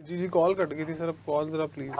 जी जी, call cut गई थी sir, अब कॉल ज़रा प्लीज़।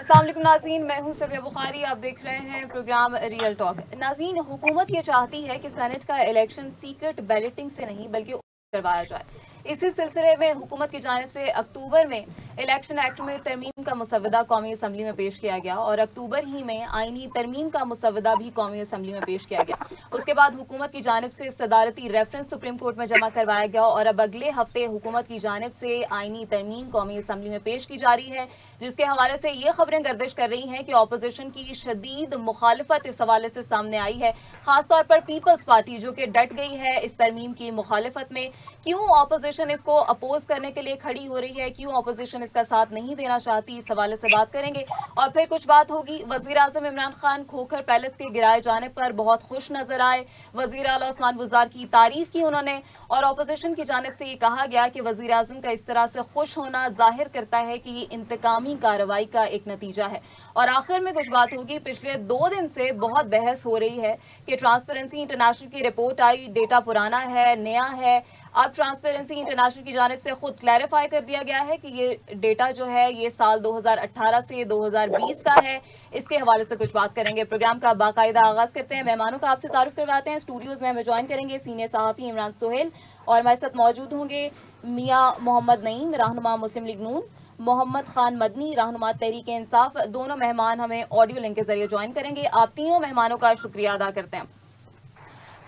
अस्सलाम वालेकुम नाज़रीन, मैं हूं सबिया बुखारी। आप देख रहे हैं प्रोग्राम रियल टॉक। नाज़रीन, हुकूमत ये चाहती है कि सेनेट का इलेक्शन सीक्रेट बैलेटिंग से नहीं बल्कि करवाया जाए। इसी सिलसिले में हुकूमत की जानिब से अक्टूबर में इलेक्शन एक्ट में तरमीम का मुसवदा कौमी असम्बली में पेश किया गया और अक्टूबर ही में आईनी तरमीम का मुसवदा भी कौमी असम्बली में पेश किया गया। उसके बाद हुकूमत की जानिब से सदारती रेफरेंस सुप्रीम कोर्ट में जमा करवाया गया और अब अगले हफ्ते हुकूमत की जानिब से आईनी तरमीम कौमी असम्बली में पेश की जा रही है, जिसके हवाले से ये खबरें गर्दिश कर रही हैं कि अपोजिशन की शदीद मुखालफत इस हवाले से सामने आई है, खासतौर पर पीपल्स पार्टी जो कि डट गई है इस तरमीम की मुखालफत में। क्यों अपोजिशन इसको अपोज करने के लिए खड़ी हो रही है, क्यों अपोजिशन इसका साथ नहीं देना चाहती, इस हवाले से बात करेंगे। और फिर कुछ बात होगी। वजीर आजम इमरान खान खोखर पैलेस के गिराए जाने पर बहुत खुश नजर आए। वजीर आला उस्मान बुज़दार की तारीफ की उन्होंने और अपोजिशन की जानिब से ये कहा गया कि वजीर आजम का इस तरह से खुश होना जाहिर करता है कि ये इंतकामी कार्रवाई का एक नतीजा है। और आखिर में कुछ बात होगी। पिछले 2 दिन से बहुत बहस हो रही है कि ट्रांसपेरेंसी इंटरनेशनल की रिपोर्ट आई, डेटा पुराना है, नया है। अब ट्रांसपेरेंसी इंटरनेशनल की जानिब से खुद क्लैरिफाई कर दिया गया है कि ये डेटा जो है ये साल 2018 से 2020 का है। इसके हवाले से कुछ बात करेंगे। प्रोग्राम का बाकायदा आगाज करते हैं। मेहमानों का आपसे तारुफ करवाते हैं। स्टूडियोज में हमें ज्वाइन करेंगे सीनियर सहाफ़ी इमरान सोहेल और हमारे साथ मौजूद होंगे मियाँ मोहम्मद नईम, रहनुमा मुस्लिम लीग नून, मोहम्मद खान मदनी, रहनुमा तहरीक इंसाफ। दोनों मेहमान हमें ऑडियो लिंक के जरिए ज्वाइन करेंगे। आप तीनों मेहमानों का शुक्रिया अदा करते हैं।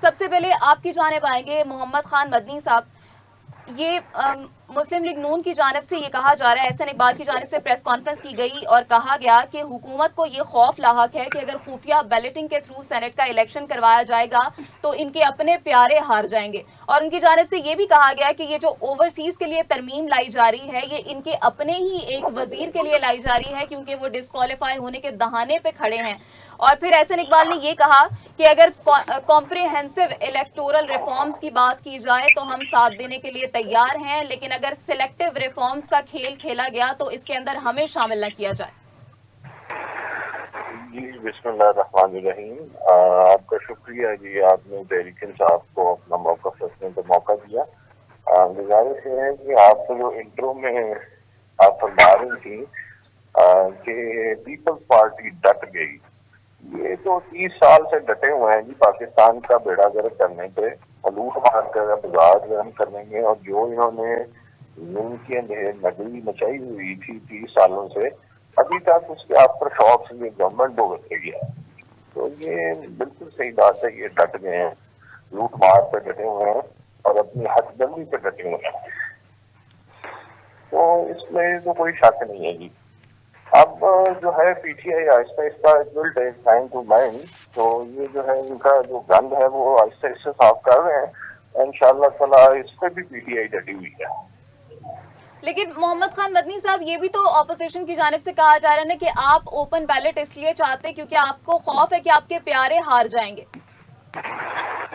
सबसे पहले आपकी जानिब आएंगे मोहम्मद खान मदनी साहब। ये मुस्लिम लीग नून की जानिब से ये कहा जा रहा है, एहसन इकबाल की जानिब से प्रेस कॉन्फ्रेंस की गई और कहा गया कि हुकूमत को ये खौफ लाहक है कि अगर खुफिया बैलेटिंग के थ्रू सेनेट का इलेक्शन करवाया जाएगा तो इनके अपने प्यारे हार जाएंगे। और उनकी जानिब से ये भी कहा गया कि ये जो ओवरसीज के लिए तरमीम लाई जा रही है ये इनके अपने ही एक वजीर के लिए लाई जा रही है क्योंकि वो डिस्क्वालीफाई होने के दहाने पे खड़े हैं। और फिर एहसन इकबाल ने ये कहा कि अगर कॉम्प्रिहेंसिव इलेक्टोरल रिफॉर्म्स की बात की जाए तो हम साथ देने के लिए तैयार हैं, लेकिन अगर सिलेक्टिव रिफॉर्म्स का खेल खेला गया तो इसके अंदर हमें शामिल न किया जाए। जी बिस्मिल्लाहिर्रहमानिर्रहीम। आपका शुक्रिया जी, आपने तहरीक इंसाफ को अपना मौका रखने का मौका दिया। गुजारिश है कि आपको जो इंट्रो में आप फरमा रही थी कि पीपल्स पार्टी डट गई, ये तो 30 साल से डटे हुए हैं जी पाकिस्तान का बेड़ा गर्क करने पे और लूट मार कर बाजार रन करने में। और जो इन्होंने की नगरी मचाई हुई थी 30 सालों से, अभी तक उसके आफ्टर शॉक से ये गवर्नमेंट भुगत रही है। तो ये बिल्कुल सही बात है, ये डट गए हैं, लूट मार पे डटे हुए हैं और अपनी हदबंदी पे डटे हुए हैं। तो इसमें तो कोई शक नहीं है जी। अब जो है पीटीआई आहिस्ता आहिस्ता it will take time to mind, तो ये जो है इनका जो गंद है वो आहिस्ता आहिस्ता साफ कर रहे हैं। इंशाअल्लाह ताला इस पर भी पीटीआई डटी हुई है। लेकिन मोहम्मद खान मदनी साहब, ये भी तो ऑपोजिशन की जानिब से कहा जा रहा है कि आप ओपन बैलेट इसलिए चाहते हैं क्योंकि आपको खौफ है कि आपके प्यारे हार जाएंगे।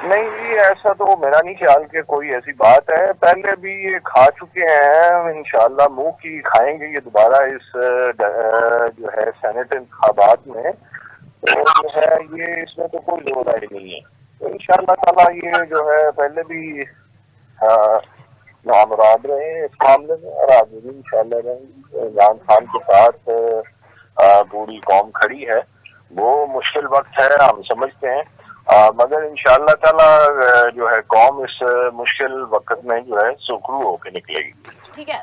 नहीं जी, ऐसा तो मेरा नहीं ख्याल कि कोई ऐसी बात है। पहले भी ये खा चुके हैं, इंशाल्लाह मुंह की खाएंगे ये दोबारा इस जो है सेनेट इंतखाबात में। तो जो है ये इसमें तो कोई दो राय नहीं है। तो इंशाल्लाह ताला ये जो है पहले भी नामराद रहे इस मामले में और आगे भी इंशाल्लाह रहेंगे। इमरान खान के साथ पूरी कौम खड़ी है। वो मुश्किल वक्त है, हम समझते हैं, मगर इंशाअल्लाह ताला जो है कौम इस मुश्किल वक्त में जो है सुखरू होकर निकलेगी। ठीक है।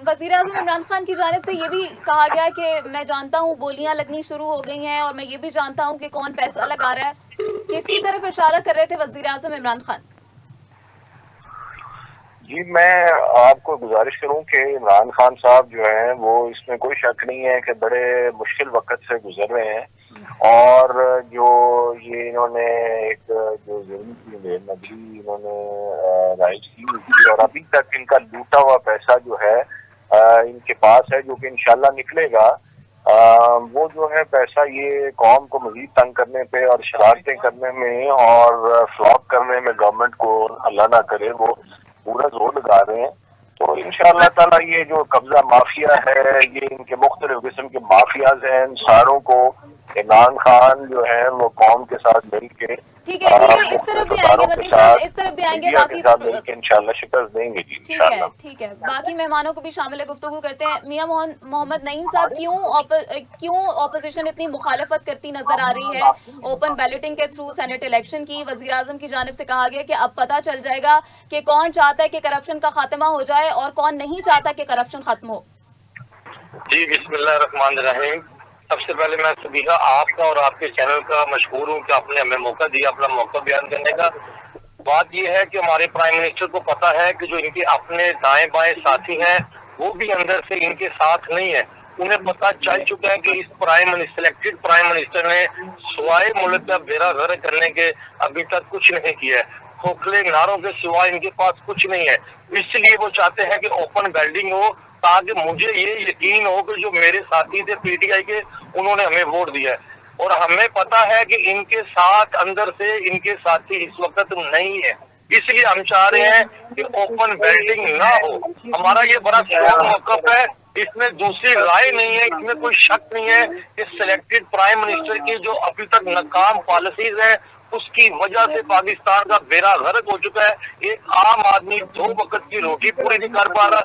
वजीर आजम इमरान खान की जानिब से ये भी कहा गया कि मैं जानता हूँ गोलियां लगनी शुरू हो गई हैं और मैं ये भी जानता हूँ कि कौन पैसा लगा रहा है। किसकी तरफ इशारा कर रहे थे वजीर आजम इमरान खान? जी मैं आपको गुजारिश करूं कि इमरान खान साहब जो हैं वो इसमें कोई शक नहीं है कि बड़े मुश्किल वक्त से गुजर रहे हैं। और जो ये इन्होंने एक जो जुर्म की नगरी इन्होंने राइज की हुई और अभी तक इनका लूटा हुआ पैसा जो है इनके पास है, जो कि इंशाल्लाह निकलेगा। वो जो है पैसा ये कौम को मजीद तंग करने पे और शरारतें करने में और फ्लॉप करने में गवर्नमेंट को अल्लाह ना करे वो पूरा जोर लगा रहे हैं। तो इंशाअल्लाह ताला ये जो कब्जा माफिया है, ये इनके मुख्तलिफ किस्म के माफियाज हैं, इन सारों को इमरान खान जो है वो कौम के साथ मिलकर ठीक है, इस तरफ भी आएंगे मदनी साहब, इस तरफ भी आएंगे, बाकी इंशाल्लाह शिकस्त देंगे जी। ठीक है, बाकी मेहमानों को भी शामिल गुफ्तगू करते हैं। मियां मोहम्मद नईम साहब, क्यों ऑपोजिशन इतनी मुखालफत करती नजर आ रही है ओपन बैलेटिंग के थ्रू सेनेट इलेक्शन की? वजीर आजम की जानिब से कहा गया कि अब पता चल जाएगा कि कौन चाहता है कि करप्शन का खात्मा हो जाए और कौन नहीं चाहता कि करप्शन खत्म हो। जी बिस्मिल्लाहिर्रहमानिर्रहीम। सबसे पहले मैं सभी आपका और आपके चैनल का मशहूर हूँ कि आपने हमें मौका दिया अपना मौका बयान करने का। बात यह है कि हमारे प्राइम मिनिस्टर को पता है कि जो इनके अपने दाएं बाएं साथी हैं वो भी अंदर से इनके साथ नहीं है। उन्हें पता चल चुका है कि इस सिलेक्टेड प्राइम मिनिस्टर ने सिवाय मुल्क का बेड़ा गर्क करने के अभी तक कुछ नहीं किया है। खोखले नारों के सिवाय इनके पास कुछ नहीं है। इसलिए वो चाहते हैं कि ओपन बैल्डिंग हो ताकि मुझे ये यकीन हो कि जो मेरे साथी थे पीटीआई के उन्होंने हमें वोट दिया है। और हमें पता है कि इनके साथ अंदर से इनके साथी इस वक्त नहीं है। इसलिए हम चाह रहे हैं कि ओपन बैल्डिंग ना हो। हमारा ये बड़ा स्ट्रॉन्ग मौक़िफ़ है, इसमें दूसरी राय नहीं है, इसमें कोई शक नहीं है कि सिलेक्टेड प्राइम मिनिस्टर की जो अभी तक नाकाम पॉलिसीज है उसकी वजह से पाकिस्तान का बेड़ा गर्क हो चुका है। एक आम आदमी 2 वक्त की रोटी पूरी नहीं कर पा रहा।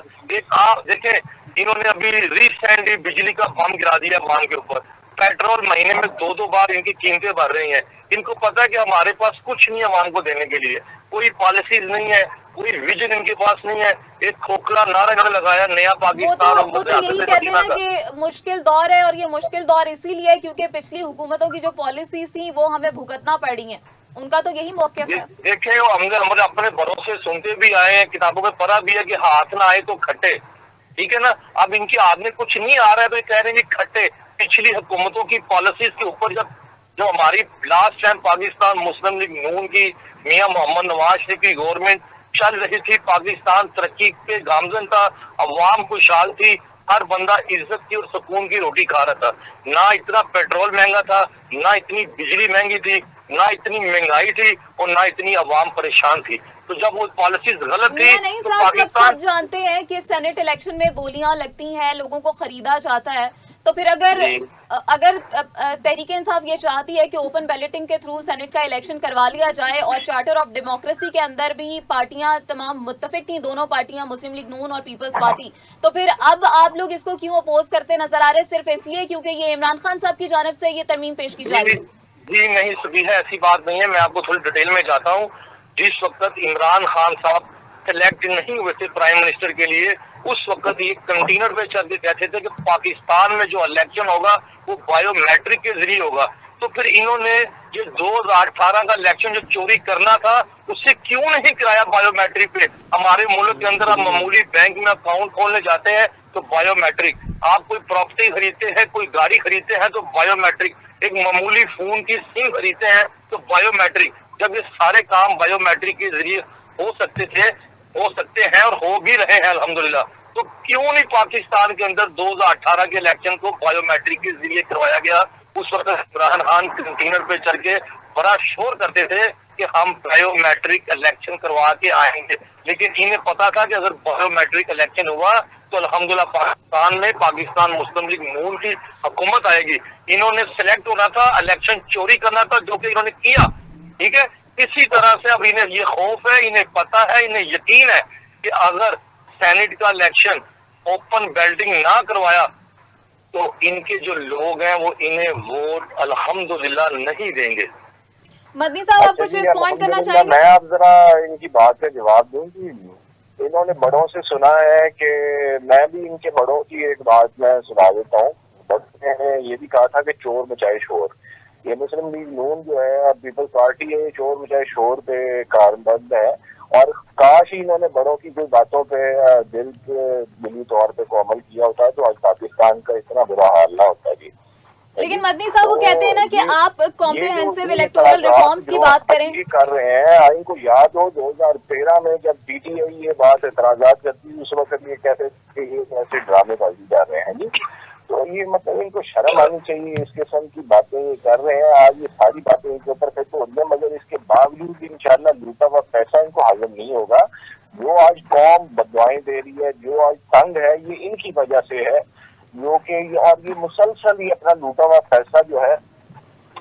देखें, इन्होंने अभी रिसेंटली बिजली का बम गिरा दिया मान के ऊपर। पेट्रोल महीने में 2-2 बार इनकी कीमतें बढ़ रही हैं। इनको पता है कि हमारे पास कुछ नहीं है आवाम को देने के लिए, कोई पॉलिसीज नहीं है, कोई विजन इनके पास नहीं है। एक खोखला नारा लगाया नया पाकिस्तान। वो तो यही कहते हैं कि मुश्किल दौर है और ये मुश्किल दौर इसीलिए है क्योंकि पिछली हुकूमतों की जो पॉलिसीज थी वो हमें भुगतना पड़ी है। उनका तो यही मौक़िफ़ है। देखिए, हम अपने बड़ों से सुनते भी आए हैं, किताबों में पढ़ा भी है कि हाथ ना आए तो खट्टे। ठीक है ना। अब इनके हाथ में कुछ नहीं आ रहा है तो ये कह रहे हैं खट्टे। पिछली हुकूमतों की पॉलिसीज के ऊपर जो हमारी लास्ट टाइम पाकिस्तान मुस्लिम लीग नून की मियां मोहम्मद नवाज शरीफ की गवर्नमेंट चल रही थी, पाकिस्तान तरक्की पे गामजन था, अवाम खुशहाल थी, हर बंदा इज्जत की और सुकून की रोटी खा रहा था। ना इतना पेट्रोल महंगा था, ना इतनी बिजली महंगी थी, ना इतनी महंगाई थी और ना इतनी अवाम परेशान थी। तो जब वो पॉलिसीज गलत थी तो पाकिस्तान सब जानते हैं कि सेनेट इलेक्शन में बोलियां लगती हैं, लोगों को खरीदा जाता है। तो फिर अगर तहरीक-ए-इंसाफ ये चाहती है कि ओपन बैलेटिंग के थ्रू सेनेट का इलेक्शन करवा लिया जाए और चार्टर ऑफ डेमोक्रेसी के अंदर भी पार्टियां तमाम मुत्तफिक थी, दोनों पार्टियां मुस्लिम लीग नून और पीपल्स पार्टी, तो फिर अब आप लोग इसको क्यों अपोज करते नजर आ रहे? सिर्फ इसलिए क्योंकि ये इमरान खान साहब की जानिब से ये तरमीम पेश की जा रही है? जी नहीं सभी है, ऐसी बात नहीं है। मैं आपको थोड़ी डिटेल में जाता हूँ। जिस वक्त इमरान खान साहब सिलेक्ट नहीं हुए थे प्राइम मिनिस्टर के लिए, उस वक्त ये कंटेनर पे चल के कहते थे कि पाकिस्तान में जो इलेक्शन होगा वो बायोमेट्रिक के जरिए होगा। तो फिर इन्होंने ये 2018 का इलेक्शन जो चोरी करना था उससे क्यों नहीं कराया बायोमेट्रिक पे? हमारे मुल्क के अंदर आप मामूली बैंक में अकाउंट खोलने जाते हैं तो बायोमेट्रिक, आप कोई प्रॉपर्टी खरीदते हैं, कोई गाड़ी खरीदते हैं तो बायोमेट्रिक, एक मामूली फोन की सिम खरीदते हैं तो बायोमेट्रिक। जब ये सारे काम बायोमेट्रिक के जरिए हो सकते हैं और हो भी रहे हैं अल्हम्दुलिल्लाह, तो क्यों नहीं पाकिस्तान के अंदर 2018 के इलेक्शन को बायोमेट्रिक के जरिए करवाया गया? उस वक्त इमरान खान कंटेनर पे चढ़ के बड़ा शोर करते थे कि हम बायोमेट्रिक इलेक्शन करवा के आएंगे, लेकिन इन्हें पता था कि अगर बायोमेट्रिक इलेक्शन हुआ तो अल्हम्दुलिल्लाह पाकिस्तान में पाकिस्तान मुस्लिम लीग नून की हुकूमत आएगी। इन्होंने सिलेक्ट होना था, इलेक्शन चोरी करना था, जो कि इन्होंने किया। ठीक है, इसी तरह से अब इन्हें ये खौफ है, इन्हें पता है, इन्हें यकीन है कि अगर सेनेट का इलेक्शन ओपन बैल्टिंग ना करवाया तो इनके जो लोग हैं वो इन्हें वोट अल्हम्दुलिल्लाह नहीं देंगे। मदनी साहब, आप कुछ रिस्पॉन्ड करना चाहेंगे? मैं आप जरा इनकी बात का जवाब दूं कि इन्होंने बड़ों से सुना है कि मैं भी इनके बड़ों की एक बात मैं सुना देता हूँ। बड़ों ने ये भी कहा था कि चोर मचाए शोर। ये मुस्लिम लीग नून जो है, पीपल्स पार्टी है, चोर मचाए शोर पे कारबंद है और काश ही इन्होंने बड़ों की कोई बातों पे दिली तौर पे को अमल किया होता है तो आज पाकिस्तान का इतना बुरा हाल ना होता जी। लेकिन मदनी साहब वो कहते हैं ना कि आप कॉम्प्रिहेंसिव इलेक्टोरल रिफॉर्म्स की बात करें, कर रहे हैं। इनको याद हो 2013 में जब पीटीआई ये बात एतराजात करती, उस वक्त ये कहते थे ये ऐसे ड्रामेबाजी कर रहे हैं जी। तो ये मतलब इनको शर्म आनी चाहिए, इस किस्म की बातें ये कर रहे हैं। आज ये सारी बातें इनके ऊपर फिट हो रही है, मगर इसके बावजूद भी इंशाल्लाह लूटा हुआ पैसा इनको हाजिर नहीं होगा। जो आज कौम बदवाएं दे रही है, जो आज तंग है, ये इनकी वजह से है। जो कि और ये मुसलसल ही अपना लूटा हुआ पैसा जो है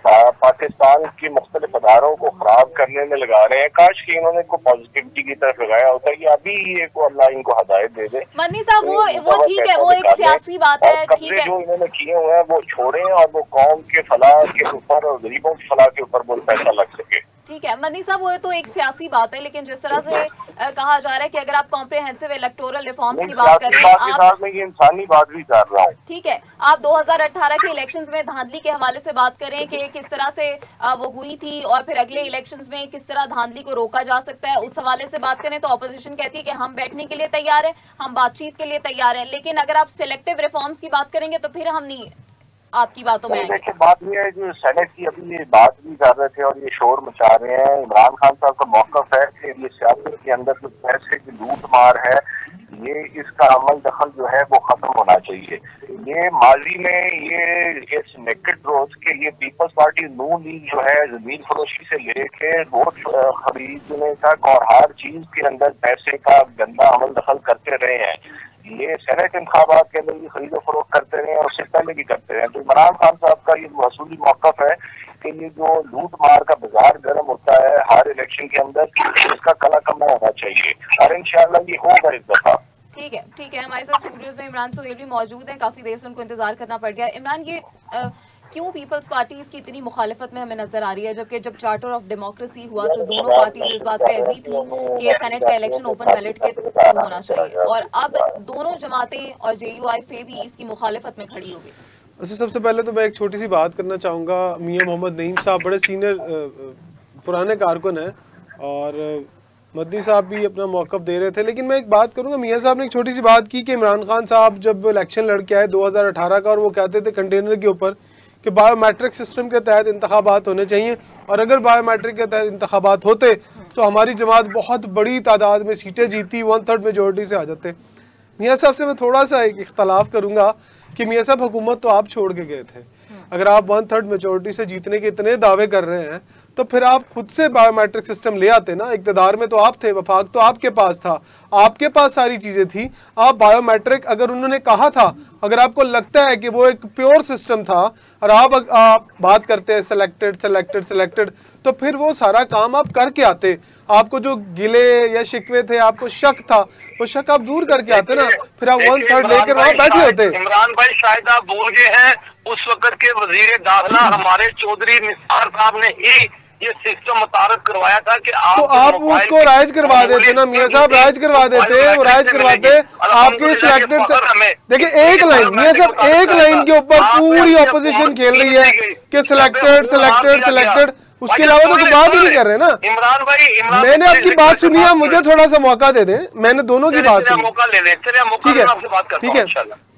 पाकिस्तान की मुख्तलिफ अदारों को खराब करने में लगा रहे हैं। काश कि इन्होंने को पॉजिटिविटी की तरफ लगाया होता है कि अभी ये को अल्लाह इनको हिदायत दे दे। मदनी साहब वो ठीक है, वो एक सियासी बात है, ठीक है, जो इन्होंने किए हुए हैं वो छोड़ें और वो कौम के फलाह के ऊपर और गरीबों की फलाह के ऊपर वो पैसा लग सके। ठीक है मदनी साहब, वो तो एक सियासी बात है, लेकिन जिस तरह से कहा जा रहा है कि अगर आप कॉम्प्रिहेंसिव इलेक्टोरल रिफॉर्म्स की बात करें, आप मैं ये इंसानी बात भी कर रहा हूँ, ठीक है, आप 2018 के इलेक्शंस में धांधली के हवाले से बात करें कि किस तरह से वो हुई थी और फिर अगले इलेक्शंस में किस तरह धांधली को रोका जा सकता है, उस हवाले से बात करें तो ऑपोजिशन कहती है कि हम बैठने के लिए तैयार है, हम बातचीत के लिए तैयार है, लेकिन अगर आप सिलेक्टिव रिफॉर्म्स की बात करेंगे तो फिर हम नहीं आपकी बातों में आएंगे। देखिए बात ये है, जो सेनेट की अभी ये बात भी कर रहे थे और ये शोर मचा रहे हैं, इमरान खान साहब का मौक़िफ़ है कि ये सियासत के अंदर जो पैसे की लूट मार है, ये इसका अमल दखल जो है वो खत्म होना चाहिए। ये माजी में ये इस नेकेड रोज के ये पीपल्स पार्टी नून लीग जो है जमीन फरोशी से लेके वोट खरीदने तक और हर चीज के अंदर पैसे का गंदा अमल दखल करते रहे हैं। ये सेनेट इंतखाबात के अंदर भी खरीदो फरोख्त करते रहे और उससे पहले भी करते रहे। तो इमरान खान साहब का ये वसूली मौक़िफ़ है कि ये जो लूट मार का बाजार गर्म होता है हर इलेक्शन के अंदर, इसका कला कम होना चाहिए और इंशाअल्लाह ये होगा इस दफा। ठीक है, हमारे साथ स्टूडियोज में इमरान सोहेल भी मौजूद हैं, काफी देर से उनको इंतजार करना पड़ गया। इमरान, ये क्यों पीपल्स पार्टी इसकी इतनी मुखालिफत में हमें नजर आ रही है, जबकि जब चार्टर ऑफ डेमोक्रेसी हुआ तो दोनों पार्टीज इस बात पे एग्री थी कि सेनेट का इलेक्शन ओपन बैलेट के थ्रू होना चाहिए, और अब दोनों जमातें और JUIF भी इसकी मुखालिफत में खड़ी हो गई। अच्छा, सबसे पहले तो मैं एक छोटी सी बात करना चाहूँगा। मियाँ मोहम्मद नईम साहब बड़े सीनियर पुराने कारकुन हैं और मदनी साहब भी अपना मौक़िफ़ दे रहे थे, लेकिन मैं एक बात करूँगा। मियाँ साहब ने एक छोटी सी बात की कि इमरान खान साहब जब इलेक्शन लड़के आए 2018 का, और वो कहते थे कंटेनर के ऊपर कि बायोमेट्रिक सिस्टम के तहत इंतखाबात होने चाहिए, और अगर बायोमेट्रिक के तहत इंतखाबात होते तो हमारी जमात बहुत बड़ी तादाद में सीटें जीती, 1/3 मेजोरिटी से आ जाते। मियाँ साहब से मैं थोड़ा सा एक इख्तलाफ करूँगा कि मियाँ साहब हुकूमत तो आप छोड़ के गए थे, अगर आप 1/3 मेजोरिटी से जीतने के इतने दावे कर रहे हैं तो फिर आप खुद से बायोमेट्रिक सिस्टम ले आते ना। इक़्तिदार में तो आप थे, वफाक तो आपके पास था, आपके पास सारी चीज़ें थी। आप बायोमेट्रिक, अगर उन्होंने कहा था, अगर आपको लगता है कि वो एक प्योर सिस्टम था और आप बात करते हैं सिलेक्टेड, तो फिर वो सारा काम आप करके आते। आपको जो गिले या शिकवे थे, आपको शक था, वो शक आप दूर करके आते ना, फिर आप 1/3 लेकर वहाँ बैठे होते। इमरान भाई शायद आप भूल गए हैं, उस वक्त के वजीर दाखिला हमारे चौधरी निसार साहब ने ही ये सिस्टम मुतारफ करवाया था कि आप तो आप उसको राइज करवा देते ना मियाँ साहब, राइज करवा देते, वो राइज करवाते। आपके सिलेक्टेड से देखिए एक लाइन, मियाँ साहब एक लाइन के ऊपर पूरी ऑपोजिशन खेल रही है कि सिलेक्टेड, उसके अलावा तो बात ही नहीं कर रहे ना। इमरान भाई, मैंने आपकी बात सुनी है, मुझे थोड़ा सा मौका दे दें, मैंने दोनों की बात सुनी। ठीक है,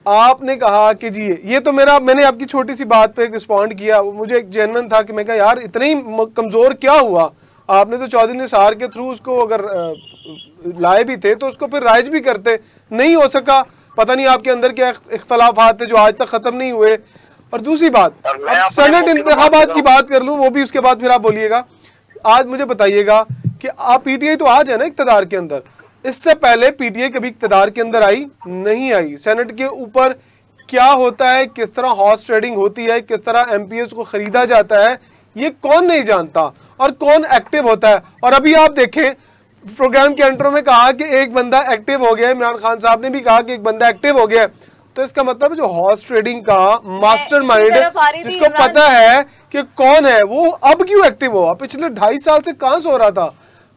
आपने कहा कि जी ये तो मैंने आपकी छोटी सी बात पे रिस्पॉन्ड किया, मुझे एक जेन्युइन था कि मैं कहा यार इतने ही कमजोर क्या हुआ, आपने तो चौधरी निसार के थ्रू उसको अगर लाए भी थे तो उसको फिर राइज भी करते, नहीं हो सका, पता नहीं आपके अंदर क्या इख्तलाफात थे जो आज तक खत्म नहीं हुए। और दूसरी बात, अब सेनेट इंतखाबात की बात कर लूं, वो भी उसके बाद फिर आप बोलिएगा। आज मुझे बताइएगा कि आप PTI तो आज है ना इक़्तिदार के अंदर, इससे पहले PTI कभी इक़्तिदार के अंदर आई नहीं आई। सेनेट के ऊपर क्या होता है, किस तरह हॉर्स ट्रेडिंग होती है, किस तरह MPs को खरीदा जाता है, ये कौन नहीं जानता और कौन एक्टिव होता है। और अभी आप देखें प्रोग्राम के इंट्रो में कहा कि एक बंदा एक्टिव हो गया, इमरान खान साहब ने भी कहा कि एक बंदा एक्टिव हो गया, तो इसका मतलब जो हॉर्स ट्रेडिंग का मास्टरमाइंड जिसको पता है कि कौन है, वो अब क्यों एक्टिव हुआ। पिछले 2.5 साल से कहां सो रहा था,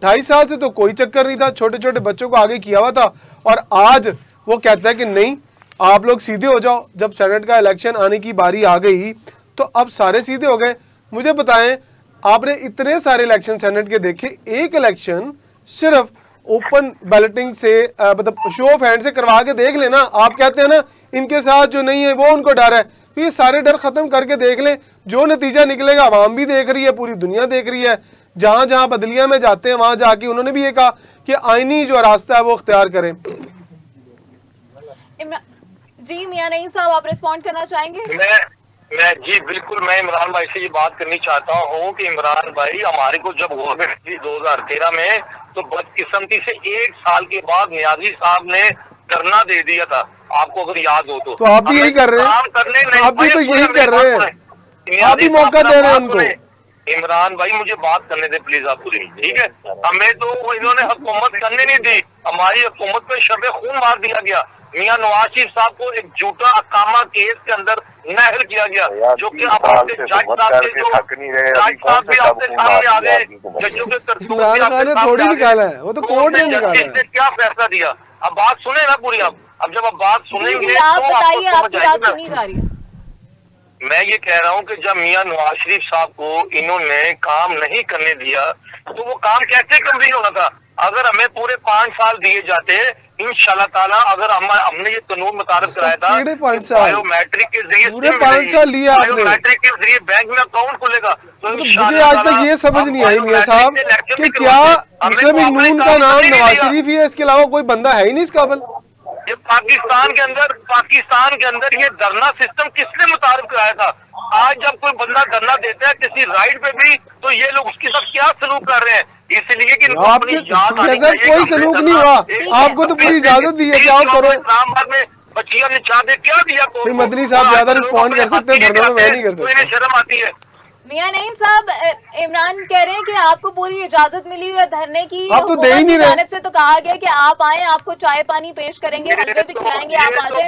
2.5 साल से तो कोई चक्कर नहीं था, छोटे छोटे बच्चों को आगे किया हुआ था, और आज वो कहता है कि नहीं आप लोग सीधे हो जाओ। जब सेनेट का इलेक्शन आने की बारी आ गई तो अब सारे सीधे हो गए। मुझे बताएं, आपने इतने सारे इलेक्शन सेनेट के देखे, एक इलेक्शन सिर्फ ओपन बैलेटिंग से मतलब शो ऑफ हैंड से करवा के देख लेना। आप कहते हैं ना इनके साथ जो नहीं है वो उनको डर है, तो ये सारे डर खत्म करके देख लें, जो नतीजा निकलेगा आवाम भी देख रही है, पूरी दुनिया देख रही है। जहां जहां बदलिया में जाते हैं वहां जाके उन्होंने भी ये कहा कि आईनी जो रास्ता है वो अख्तियार करें। जी मियां नईम साहब, आप रिस्पॉन्ड करना चाहेंगे? मैं जी बिल्कुल, मैं इमरान भाई से ये बात करनी चाहता हूँ कि इमरान भाई हमारे को जब गवर्नमेंट थी 2013 में, तो बदकिस्मती से 1 साल के बाद नियाजी साहब ने धरना दे दिया था, आपको अगर याद हो तो। आप भी यही कर रहे हैं, आप भी तो यही कर रहे हैं, आप ही मौका दे रहे हैं उनको। इमरान भाई मुझे बात करने दे प्लीज आप पूरी, ठीक है। हमें तो इन्होंने हुकूमत करने नहीं दी, हमारी हुकूमत पे शबे खून मार दिया गया। मियां नवाज शरीफ साहब को एक झूठा अकामा केस के अंदर नाहल किया गया, जो कि जज साहब भी आपके सामने आ गए। जजों के इमरान खान ने थोड़ी निकाला है, वो तो कोर्ट ने निकाला है। क्या फैसला दिया, अब बात सुने ना पूरी आप। अब जब आप बात सुनेंगे आप बताइए, आपकी बात सुनी जा रही है। मैं ये कह रहा हूँ कि जब मियां नवाज शरीफ साहब को इन्होंने काम नहीं करने दिया तो वो काम कैसे कंप्लीट होना था। अगर हमें पूरे 5 साल दिए जाते इंशाल्लाह ताला, अगर हमने ये कानून मुताबिक कराया था बायोमेट्रिक के जरिए, पूरे 5 साल लिया आपने, बायोमेट्रिक के जरिए बैंक में अकाउंट खुलेगा तो मुझे आज तक ये समझ नहीं आई मियां साहब कि क्या मुस्लिम लीग नून का नाम नवाज शरीफ ही है, इसके अलावा कोई बंदा है ही नहीं इस काबिल। ये पाकिस्तान के अंदर ये धरना सिस्टम किसने मुताबिक कराया था। आज जब कोई बंदा धरना देता है किसी राइड पे भी तो ये लोग उसके साथ क्या सलूक कर रहे हैं, इसलिए कि कोई सलूक नहीं हुआ, आपको तो पूरी इजाजत दी है, क्या करो। इस्लामाबाद में बच्चियां निचाते क्या दिया, मदनी साहब ज्यादा रिस्पॉन्ड कर सकते हैं, धरने में मैं नहीं कर सकता। इन्हें शर्म आती है। मियां नईम साहब, इमरान कह रहे हैं कि आपको पूरी इजाजत मिली है धरने की, आप तो दे ही नहीं रहे। जानिब से तो कहा गया कि आप आए, आपको चाय पानी पेश करेंगे, हलवे भी खिलाएंगे, आप आ जाए।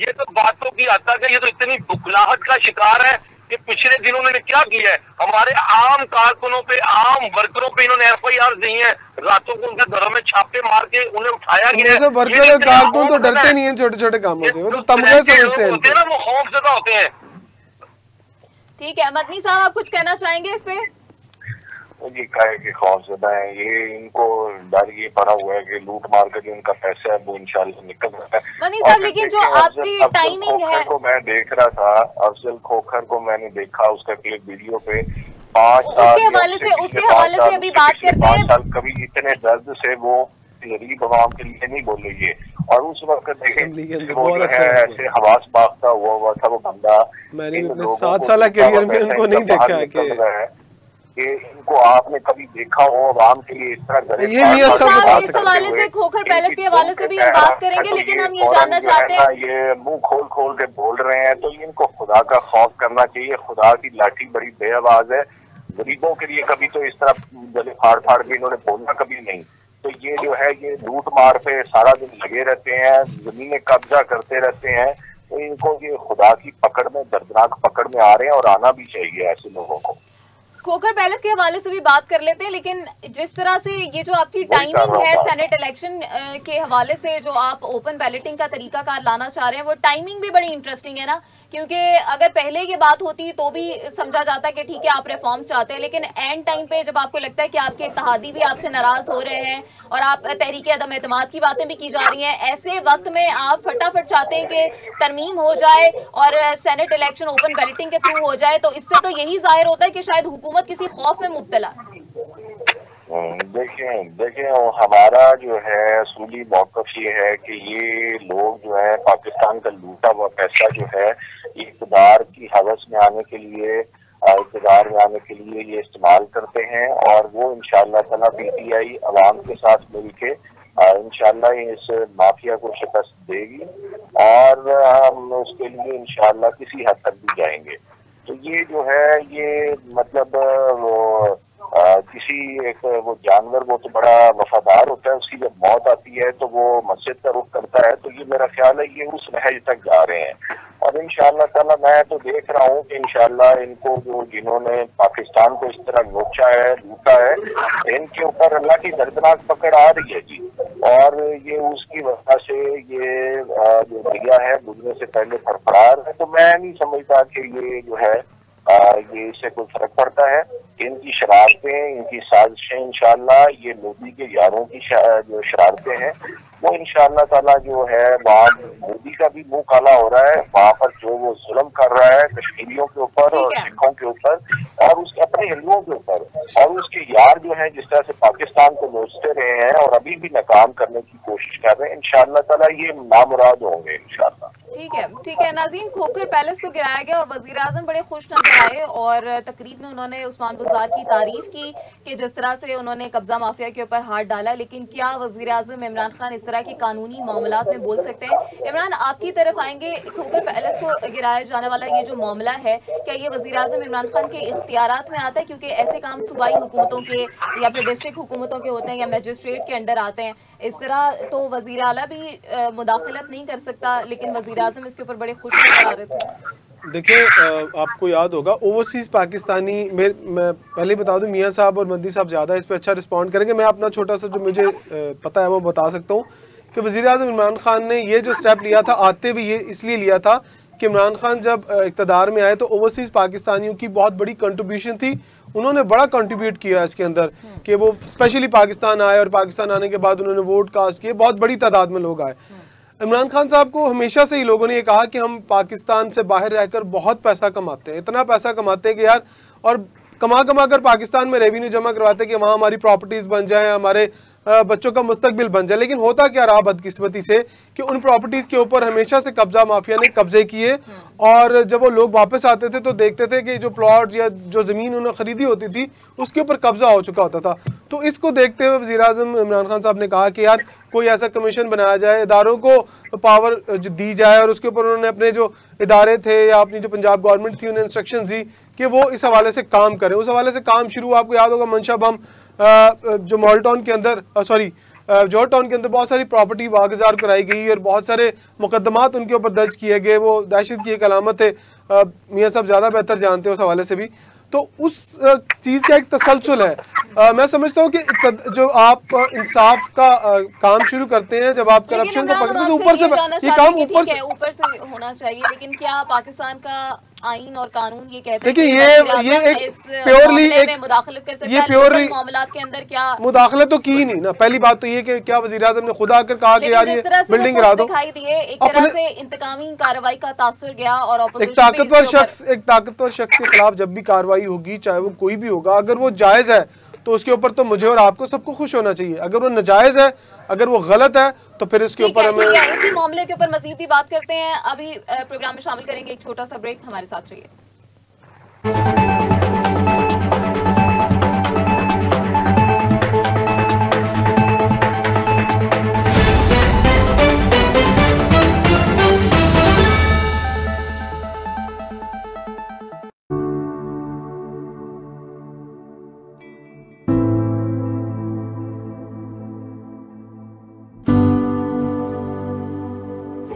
ये तो बातों की आता है, ये तो इतनी बुखलाहट का शिकार है कि पिछले दिनों उन्होंने क्या किया है। हमारे आम कारकुनों पे, आम वर्करों पे इन्होंने FIR दी है, रातों को उनके घरों में छापे मार के उन्हें उठाया गया है। वर्कर और कारकुन तो डरते नहीं है छोटे छोटे कामों से, वो तो तमगे समझते हैं, वो खौफजदा होते हैं। ठीक है, मदनी साहब आप कुछ कहना चाहेंगे इस पे? जी काहे के खौफजदा है, ये इनको डर ये पड़ा हुआ है कि लूट मार कर जो इनका पैसा है वो इंशाल्लाह निकल जाता है। मदनी साहब लेकिन जो आपकी टाइमिंग है, को मैं देख रहा था, अफजल खोखर को मैंने देखा उसका क्लिप वीडियो पे 5 साल उसके हवाले से अभी बात करते हैं। 5 साल कभी इतने दर्द से वो गरीब आवाम के लिए नहीं बोल रही है। और उस वक्त देखें वो जो है ऐसे हवास बाख्ता हुआ था वो बंदा। मैंने अपने 7 साल करियर में उनको नहीं देखा है कि इनको आपने कभी देखा हो आवाम के लिए इस तरह। ये इस हवाले से खोखर पैलेस के हवाले से भी हम बात करेंगे, लेकिन हम ये जानना चाहते हैं, ये मुंह खोल के बोल रहे हैं तो इनको खुदा का खौफ करना चाहिए। खुदा की लाठी बड़ी बेआवाज है, गरीबों के लिए कभी तो इस तरह गले फाड़ के इन्होंने बोलना कभी नहीं। तो ये जो है ये लूट मार पे सारा दिन लगे रहते हैं, जमीनें कब्जा करते रहते हैं, तो इनको ये खुदा की पकड़ में, दर्दनाक पकड़ में आ रहे हैं और आना भी चाहिए ऐसे लोगों को। खोखर पैलेस के हवाले से भी बात कर लेते हैं, लेकिन जिस तरह से ये जो आपकी टाइमिंग है सेनेट इलेक्शन के हवाले से जो आप ओपन बैलेटिंग का तरीकाकार लाना चाह रहे हैं, वो टाइमिंग भी बड़ी इंटरेस्टिंग है ना, क्योंकि अगर पहले की बात होती तो भी समझा जाता कि ठीक है आप रिफॉर्म्स चाहते हैं, लेकिन एंड टाइम पे जब आपको लगता है कि आपके इत्तेहादी भी आपसे नाराज हो रहे हैं और आप तहरीक अदम एतमाद की बातें भी की जा रही हैं, ऐसे वक्त में आप फटाफट चाहते हैं कि तरमीम हो जाए और सेनेट इलेक्शन ओपन बैलेटिंग के थ्रू हो जाए, तो इससे तो यही जाहिर होता है कि शायद हुकूमत किसी खौफ में मुब्तला। देखिए हमारा जो है असूली मौक़िफ़ ये है कि ये लोग जो है पाकिस्तान का लूटा हुआ पैसा जो है इक़्तिदार की हवस में आने के लिए, इक़्तिदार में आने के लिए ये इस्तेमाल करते हैं। और वो इंशाअल्लाह ताला PTI अवाम के साथ मिलके इंशाअल्लाह इस माफिया को शिकस्त देगी और हम उसके लिए इंशाअल्लाह किसी हद तक भी जाएंगे। तो ये जो है ये मतलब वो किसी एक वो जानवर वो तो बड़ा वफादार होता है, उसकी जब मौत आती है तो वो मस्जिद का रुख करता है। तो ये मेरा ख्याल है ये उस नहज तक जा रहे हैं और इंशाअल्लाह ताला मैं तो देख रहा हूँ कि इंशाअल्लाह इनको जो जिन्होंने पाकिस्तान को इस तरह नोचा है, लूटा है, इनके ऊपर अल्लाह की दर्दनाक पकड़ आ रही है जी। और ये उसकी वजह से ये जो मीडिया है बुझने से पहले फड़फड़ा रहा है। तो मैं नहीं समझता कि ये जो है ये इससे कोई फर्क पड़ता है। इनकी शरारतें, इनकी साजिशें इंशाअल्लाह ये मोदी के यारों की जो शरारतें हैं वो इंशाअल्लाह ताला जो है वहाँ मोदी का भी मुंह काला हो रहा है, वहाँ पर जो वो जुल्म कर रहा है कश्मीरियों के ऊपर और सिखों के ऊपर और उसके अपने हिंदुओं के ऊपर, और उसके यार जो है जिस तरह से पाकिस्तान को नोचते रहे हैं और अभी भी नाकाम करने की कोशिश कर रहे हैं, इंशाअल्लाह ताला ये नामुराद होंगे इंशाअल्लाह। ठीक है नाज़रीन, खोखर पैलेस को गिराया गया और वज़ीर आज़म बड़े खुश नजर आए और तकरीब में उन्होंने उस्मान बुज़दार की तारीफ की कि जिस तरह से उन्होंने कब्जा माफिया के ऊपर हाथ डाला। लेकिन क्या वज़ीर आज़म इमरान खान इस तरह के कानूनी मामलात में बोल सकते हैं? इमरान, आपकी तरफ आएंगे। खोखर पैलेस को गिराया जाने वाला ये जो मामला है, क्या ये वज़ीर आज़म इमरान खान के इख्तियारात में आता है? क्योंकि ऐसे काम सूबाई हुकूमतों के या फिर डिस्ट्रिक्ट हुकूमतों के होते हैं या मजिस्ट्रेट के अंडर आते हैं। इस तरह तो वज़ीर आला भी मुदाखलत नहीं कर सकता, लेकिन वज़ीर आज़म इसके ऊपर बड़े खुश नजर आ रहे थे। देखिए, आपको याद होगा ओवरसीज़ पाकिस्तानी, मैं पहले बता दूं, मियाँ साहब और मद्दी साहब ज़्यादा इस पर अच्छा रिस्पॉन्ड करेंगे। मैं अपना छोटा सा जो मुझे पता है वो बता सकता हूँ कि वज़ीर आज़म इमरान खान ने ये जो स्टेप लिया था, आते हुए ये इसलिए लिया था कि इमरान खान जब इक़्तिदार में आए तो ओवरसीज़ पाकिस्तानियों की बहुत बड़ी कंट्रीब्यूशन थी। उन्होंने बड़ा कंट्रीब्यूट किया इसके अंदर कि वो स्पेशली पाकिस्तान आए और पाकिस्तान आने के बाद उन्होंने वोट कास्ट किए, बहुत बड़ी तादाद में लोग आए। इमरान खान साहब को हमेशा से ही लोगों ने ये कहा कि हम पाकिस्तान से बाहर रहकर बहुत पैसा कमाते हैं, इतना पैसा कमाते हैं कि यार, और कमा कर पाकिस्तान में रेवेन्यू जमा करवाते हैं कि वहाँ हमारी प्रॉपर्टीज़ बन जाएँ, हमारे बच्चों का मुस्तकबिल बन जाए। लेकिन होता क्या रहा बदकिस्मती से कि उन प्रॉपर्टीज़ के ऊपर हमेशा से कब्जा माफिया ने कब्जे किए, और जब वो लोग वापस आते थे तो देखते थे कि जो प्लॉट या जो ज़मीन उन्होंने ख़रीदी होती थी उसके ऊपर कब्जा हो चुका होता था। तो इसको देखते हुए वज़ीर आज़म इमरान खान साहब ने कहा कि यार कोई ऐसा कमीशन बनाया जाए, इदारों को पावर दी जाए, और उसके ऊपर उन्होंने अपने जो इदारे थे या अपनी जो पंजाब गवर्नमेंट थी उन्हें इंस्ट्रक्शन दी कि वो इस हवाले से काम करें। उस हवाले से काम शुरू, आपको याद होगा, मंशा बम जो मॉल टाउन के अंदर जौहर टाउन के अंदर बहुत सारी प्रॉपर्टी वागुज़ार कराई गई और बहुत सारे मुकदमात उनके ऊपर दर्ज किए गए। वो दहशत की एक अलामत है, मियाँ साहब ज़्यादा बेहतर जानते हैं उस हवाले से भी। तो उस चीज़ का एक तसलसल है। मैं समझता हूँ कि जो आप इंसाफ का काम शुरू करते हैं, जब आप करप्शन को पकड़ते हैं तो ऊपर से ये काम ऊपर से होना चाहिए। लेकिन क्या पाकिस्तान का आईन और कानून ये कहते हैं कि ये एक प्योरली एक मुदाखलत कर सकता है? ये प्योरली मामलात के अंदर क्या मुदाखलत तो की नहीं ना। पहली बात तो ये कि क्या वज़ीर आज़म ने खुदा आकर कहा कि यार ये बिल्डिंग गिरा दो, दिखाई दिए एक तरह से इंतकामी कार्रवाई का तासुर गया। और एक ताकतवर शख्स के खिलाफ जब भी कार्रवाई होगी, चाहे वो कोई भी होगा, अगर वो जायज़ है तो उसके ऊपर तो मुझे और आपको सबको खुश होना चाहिए। अगर वो नाजायज़ है, अगर वो गलत है, तो फिर इसके ऊपर हमें इसी मामले के ऊपर मज़ीद भी बात करते हैं। अभी प्रोग्राम में शामिल करेंगे एक छोटा सा ब्रेक, हमारे साथ रहिए।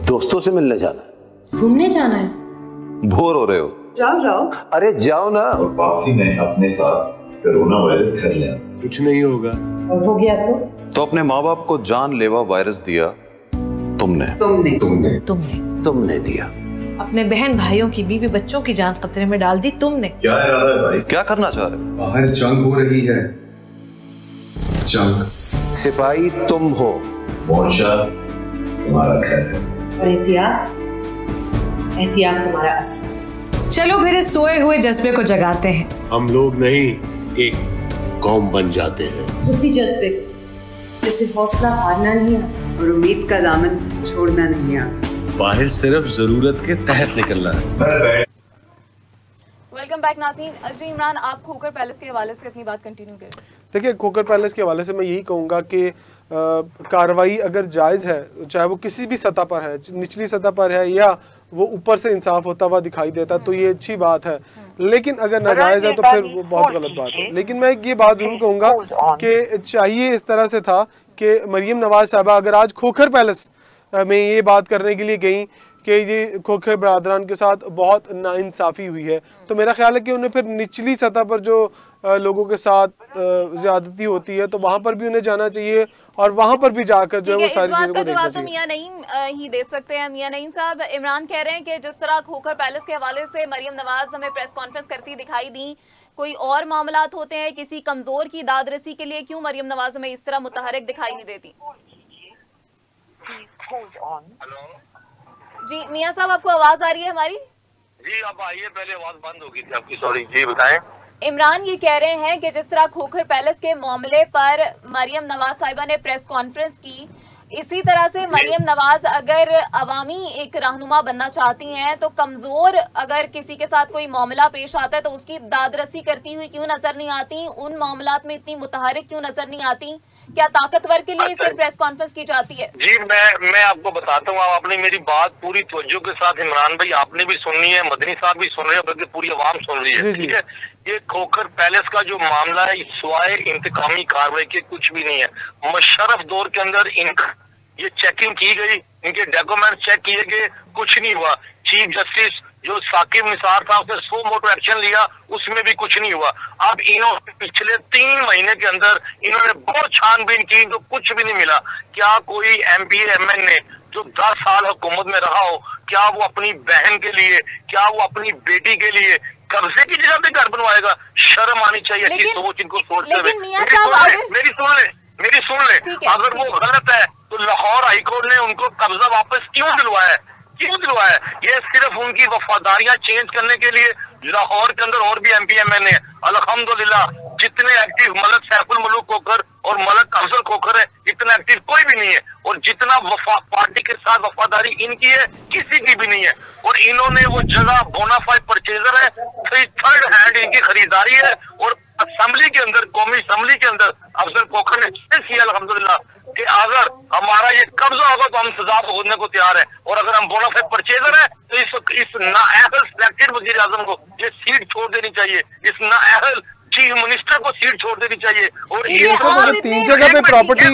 दोस्तों से मिलने जाना है, घूमने जाना है, बोर हो रहे हो, जाओ। अरे जाओ ना। और वापसी में अपने साथ कोरोना वायरस कर लिया। कुछ नहीं होगा। और हो गया तो अपने माँ बाप को जानलेवा वायरस दिया तुमने दिया। अपने बहन भाइयों की, बीवी बच्चों की जान खतरे में डाल दी तुमने। क्या इरादा है भाई? क्या करना चाह रहे हो? बाहर जंग हो रही है, जंग। सिपाही तुम हो, मोर्चा तुम्हारा घर है, और एहतियात तुम्हारा असर। चलो फिर इस सोए हुए जज्बे को जगाते हैं। हम लोग नहीं, एक कौम बन जाते हैं। उसी जज्बे जिसे हौसला हारना नहीं आता और उम्मीद का दामन छोड़ना नहीं आता। बाहर सिर्फ जरूरत के तहत निकलना है। वेलकम बैक नाज़रीन। जी इमरान, आप खोखर पैलेस के हवाले से अपनी बात कंटिन्यू करें। देखिए, खोखर पैलेस के हवाले से मैं यही कहूँगा कि कार्रवाई अगर जायज़ है, चाहे वो किसी भी सतह पर है, निचली सतह पर है या वो ऊपर से इंसाफ होता हुआ दिखाई देता, तो ये अच्छी बात है। लेकिन अगर नाजायज़ है तो फिर वो बहुत गलत बात है। लेकिन मैं ये बात ज़रूर कहूँगा कि चाहिए इस तरह से था कि मरीम नवाज साहबा अगर आज खोखर पैलेस में ये बात करने के लिए गई कि ये खोखर बरादरान के साथ बहुत नाइंसाफ़ी हुई है, तो मेरा ख्याल है कि उन्हें फिर निचली सतह पर जो लोगों के साथ ज़्यादती होती है तो वहाँ पर भी उन्हें जाना चाहिए और वहाँ पर भी जाकर जो है वो सारी चीज़ों को देखना चाहिए। मियां नईम ही दे सकते हैं। मियां नईम साहब, इमरान कह रहे हैं कि जिस तरह खोखर पैलेस के हवाले से मरियम नवाज हमें प्रेस कॉन्फ्रेंस करती दिखाई दी, कोई और मामलात होते हैं किसी कमजोर की दादरसी के लिए, क्यों मरियम नवाज हमें इस तरह मुतहरिक दिखाई नहीं देती? जी मियां साहब, आपको आवाज आ रही है हमारी? जी आप आइए, पहले आवाज बंद हो गई थी आपकी, सॉरी। जी बताएं। इमरान ये कह रहे हैं कि जिस तरह खोखर पैलेस के मामले पर मरियम नवाज साहिबा ने प्रेस कॉन्फ्रेंस की, इसी तरह से मरियम नवाज अगर अवामी एक रहनुमा बनना चाहती हैं तो कमजोर अगर किसी के साथ कोई मामला पेश आता है तो उसकी दादरसी करती हुई क्यों नजर नहीं आती, उन मामलात में इतनी मुतहरिक क्यों नजर नहीं आती? क्या ताकतवर के लिए सिर्फ प्रेस कॉन्फ्रेंस की जाती है? जी मैं आपको बताता हूँ, आपने मेरी बात पूरी तवज्जो के साथ, इमरान भाई आपने भी सुननी है, मदनी साहब भी सुन रहे हैं, बल्कि पूरी आवाम सुन रही है, ठीक है। ये खोखर पैलेस का जो मामला है सिवाय इंतकामी कार्रवाई के कुछ भी नहीं है। मुशर्रफ दौर के अंदर इनका ये चेकिंग की गई, इनके डॉक्यूमेंट चेक किए गए, कुछ नहीं हुआ। चीफ जस्टिस जो साकिब निसार था उसने सो मोटो एक्शन लिया, उसमें भी कुछ नहीं हुआ। अब इन्होंने पिछले 3 महीने के अंदर इन्होंने बहुत छानबीन की तो कुछ भी नहीं मिला। क्या कोई MP MN ने जो 10 साल हुकूमत में रहा हो, क्या वो अपनी बहन के लिए, क्या वो अपनी बेटी के लिए कब्जे की जगह पे घर बनवाएगा? शर्म आनी चाहिए कि सोच इनको सोचते हुए। मेरी सुन ले, अगर वो गलत है तो लाहौर हाईकोर्ट ने उनको कब्जा वापस क्यों दिलवाया? ये सिर्फ उनकी वफादारियां चेंज करने के लिए। लाहौर के अंदर और भी MP MN है, अल्हम्दुलिल्लाह जितने एक्टिव मलक सैफुल मलूक खोखर और मलक अफजल खोखर है, इतना एक्टिव कोई भी नहीं है। और जितना पार्टी के साथ वफादारी इनकी है किसी की भी नहीं है। और इन्होंने वो जगह बोनाफाइड परचेजर है, थर्ड हैंड इनकी खरीदारी है। और असेंबली के अंदर, कौमी असेंबली के अंदर अफजल खोखर ने किया अल्हम्दुलिल्लाह कि अगर हमारा ये कब्जा होगा तो हम सजा भुगतने को तैयार है। और अगर हम बोनाफाइड परचेजर है तो इस नाअहल सिलेक्टेड वजीर आजम को ये सीट छोड़ देनी चाहिए, इस नाअहल चीफ मिनिस्टर को सीट छोड़ देनी चाहिए। और ये सब 3 जगह पे प्रॉपर्टी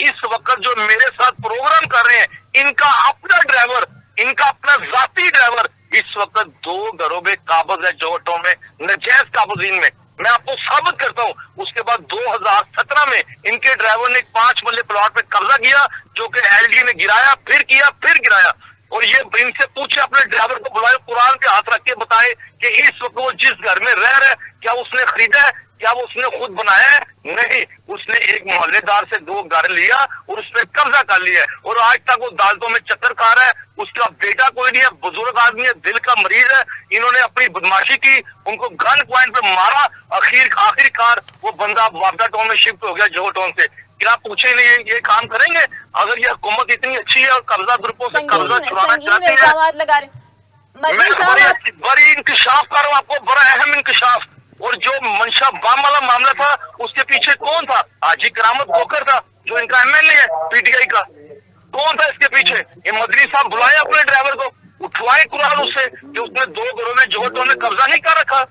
इस वक्त जो मेरे साथ प्रोग्राम कर रहे हैं, इनका अपना ड्राइवर, इनका अपना जाती ड्राइवर इस वक्त 2 घरों में काबज है, जोहटों में नजायज काबजीन में। मैं आपको साबित करता हूँ। उसके बाद 2017 में इनके ड्राइवर ने 5 मरले प्लॉट पे कब्जा किया, जो कि LD ने गिराया, फिर गिराया। और ये इनसे पूछे, अपने ड्राइवर को बुलाए, कुरान पे हाथ रख के बताए कि इस वक्त वो जिस घर में रह रहा है क्या उसने खरीदा है, क्या वो उसने खुद बनाया है? नहीं, उसने एक मोहल्लेदार से 2 घर लिया और उस पर कब्जा कर लिया है। और आज तक वो अदालतों में चक्कर खा रहा है। उसका बेटा कोई नहीं है, बुजुर्ग आदमी है, दिल का मरीज है। इन्होंने अपनी बदमाशी की, उनको गन पॉइंट पे मारा, आखिरकार वो बंदा वापदा टाउन में शिफ्ट हो गया, जोहर टाउन से। क्या पूछे नहीं ये काम करेंगे? अगर ये हुकूमत इतनी अच्छी है और कब्जा ग्रुपों से कब्जा छुड़ाना चाहती है, मैं बड़ी इंकशाफ कर रहा हूँ आपको, बड़ा अहम इंकशाफ। और जो मंशा बम वाला मामला था उसके पीछे कौन था? हाजी करामत खोखर था, जो इनका MLA है PTI का। कौन था इसके पीछे? ये मदनी साहब बुलाए अपने ड्राइवर को, उठवाए कुरान उससे कि उसने 2 घरों में जोहटों में कब्जा नहीं कर रखा।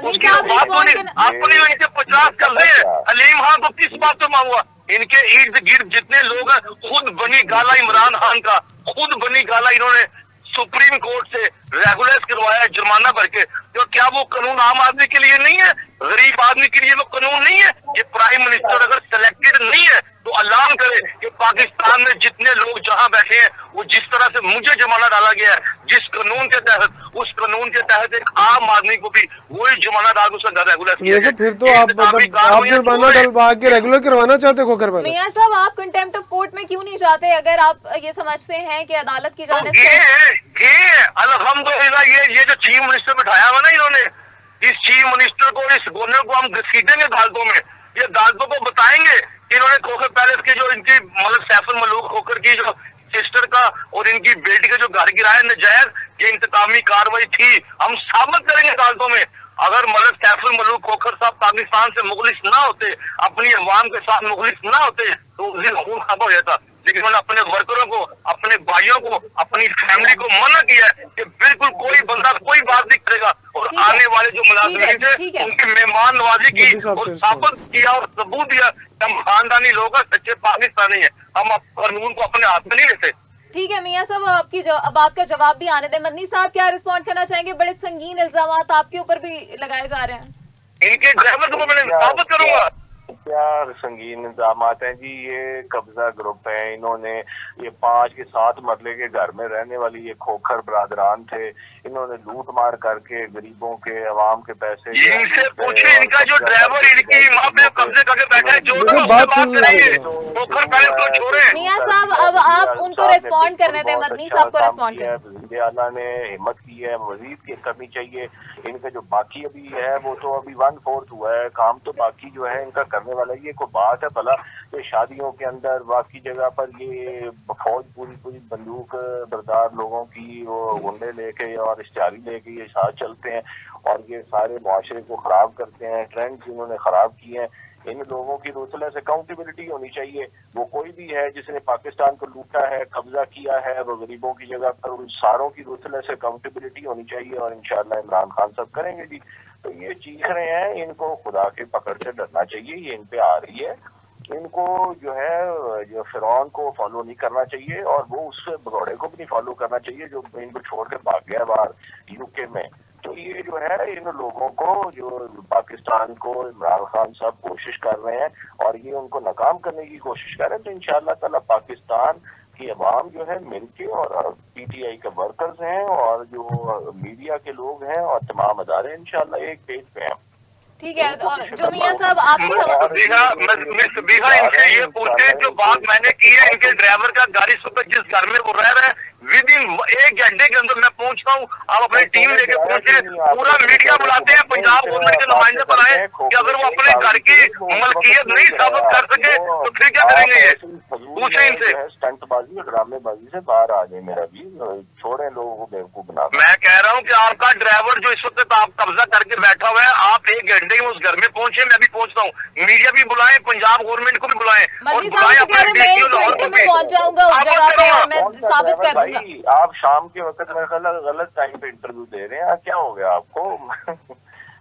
उसकी बात आपने इनके 50 कर रहे हैं। हलीम खान को किस बात पे मांगा? इनके इर्द गिर्द जितने लोग हैं, खुद बनी गाला इमरान खान का, खुद बनी गाला इन्होंने सुप्रीम कोर्ट से रेगुलराइज करवाया जुर्माना भर के। तो क्या वो कानून आम आदमी के लिए नहीं है? गरीब आदमी के लिए वो कानून नहीं है? ये प्राइम मिनिस्टर अगर सिलेक्टेड नहीं है तो ऐलान करे कि पाकिस्तान में जितने लोग जहां बैठे हैं, वो जिस तरह से मुझे जुर्माना डाला गया है, जिस कानून के तहत, उस कानून के तहत एक आम आदमी को भी वही जुर्माना डाल उसका घर रेगुलर किया जाए। फिर तो आप जुर्माना डलवा के रेगुलर करवाना चाहते खोखर पैलेस? मियां साहब, आप कंटेम्प्ट ऑफ कोर्ट में क्यों नहीं जाते अगर आप ये समझते हैं कि अदालत की जानिब से? अल्हम्दुलिल्लाह ये जो चीफ मिनिस्टर बिठाया हुआ ना इन्होंने, इस चीफ मिनिस्टर को, इस गवर्नर को हम घसीटेंगे अदालतों में। ये अदालतों को बताएंगे कि इन्होंने खोखर पैलेस की जो इनकी मतलब सैफुल मलूक खोखर की जो सिस्टर का और इनकी बेटी का जो घर गिराया नजायज, ये इंतकामी कार्रवाई थी। हम साबित करेंगे अदालतों में। अगर मलक सैफुल मलूक खोखर साहब पाकिस्तान से मुखलिस ना होते, अपनी अवाम के साथ मुखलिस ना होते, तो उस दिन खून खराब हो जाता। लेकिन उन्होंने अपने वर्करों को, अपने भाइयों को, अपनी फैमिली को मना किया है कि बिल्कुल कोई बंदा कोई बात नहीं करेगा। और आने वाले जो मुलाजिमीन थे उनकी मेहमान नवाजी की और साबित किया और सबूत दिया कि हम खानदानी लोग हैं, सच्चे पाकिस्तानी है, हम कानून को अपने हाथ में नहीं लेते। ठीक है मियां साहब, आपकी बात का जवाब भी आने दें। मदनी साहब क्या रिस्पॉन्ड करना चाहेंगे? बड़े संगीन इल्जामात आपके ऊपर भी लगाए जा रहे हैं। इनके ड्राइवर को मैं साबित करूंगा। क्या संगीन इल्जाम हैं जी? ये कब्जा ग्रुप है, इन्होंने ये 5 के 7 मरले के घर में रहने वाली ये खोखर बरादरान थे, इन्होंने लूट मार करके गरीबों के, अवाम के पैसे। इनसे पूछे, इनका जो ड्राइवर इनकी माँ पे कब्जे करके बैठा है, जो बात करेंगे खोखर पैलेस को छोड़े। मियां साहब, अब आप उनको रिस्पॉन्ड करने दें, मदनी साहब को रिस्पॉन्ड करें। आला ने हिम्मत की है, मजीद की करनी चाहिए। इनका जो बाकी अभी है वो तो अभी 1/4 हुआ है, काम तो बाकी जो है इनका करने होने वाला है। ये कोई बात है भला? ये शादियों के अंदर बाकी जगह पर ये फौज पूरी बंदूक बरदार लोगों की वो गुंडे लेके और इश्तिहारी लेके ये साथ चलते हैं और ये सारे मुआशरे को खराब करते हैं, ट्रेंड्स इन्होंने खराब किए हैं। इन लोगों की रूसलेस से अकाउंटेबिलिटी होनी चाहिए। वो कोई भी है जिसने पाकिस्तान को लूटा है, कब्जा किया है, वो गरीबों की जगह पर, उन सारों की रूसलेस से अकाउंटेबिलिटी होनी चाहिए और इंशाल्लाह इमरान खान सब करेंगे जी। तो ये चीख रहे हैं, इनको खुदा के पकड़ से डरना चाहिए, ये इन पे आ रही है। इनको जो है जो फिरौन को फॉलो नहीं करना चाहिए और वो उस भगौड़े को भी नहीं फॉलो करना चाहिए जो इनको छोड़ के भाग गया बाहर यूके में। तो ये जो है इन लोगों को, जो पाकिस्तान को इमरान खान साहब कोशिश कर रहे हैं और ये उनको नाकाम करने की कोशिश कर रहे हैं। तो इंशाअल्लाह ताला पाकिस्तान की अवाम जो है मिलके, और पीटीआई के वर्कर्स हैं और जो मीडिया के लोग हैं और तमाम अदारे इंशाअल्लाह एक पेज पे हैं। ठीक है, जो मियां साहब आपकी इनसे ये पूछते हैं, जो बात मैंने की है इनके ड्राइवर का गाड़ी सुबह जिस घर में वो रह रहे हैं विद इन 1 घंटे के अंदर मैं पहुंचता हूँ, आप अपनी टीम लेके पहुंचे, पूरा मीडिया बुलाते हैं, पंजाब गवर्नमेंट के नुमाइंदे बनाए कि अगर वो अपने घर की मलकियत नहीं साबित कर सके तो फिर क्या करेंगे? ये पूछे इनसे। स्टंटबाजी और ड्रामेबाजी से बाहर आ जाए मेरा भी, छोड़े लोगों को बेवकूफ बना। मैं कह रहा हूँ कि आपका ड्राइवर जो इस वक्त आप कब्जा करके बैठा हुआ है, आप 1 घंटे में उस घर में पहुंचे, मैं भी पहुंचता हूँ, मीडिया भी बुलाए, पंजाब गवर्नमेंट को भी बुलाए और बुलाए अपने पहुंच जाऊंगा उस जगह पे और मैं साबित कर दूंगा। आप शाम के वक्त में गलत टाइम पे इंटरव्यू दे रहे हैं, क्या हो गया आपको?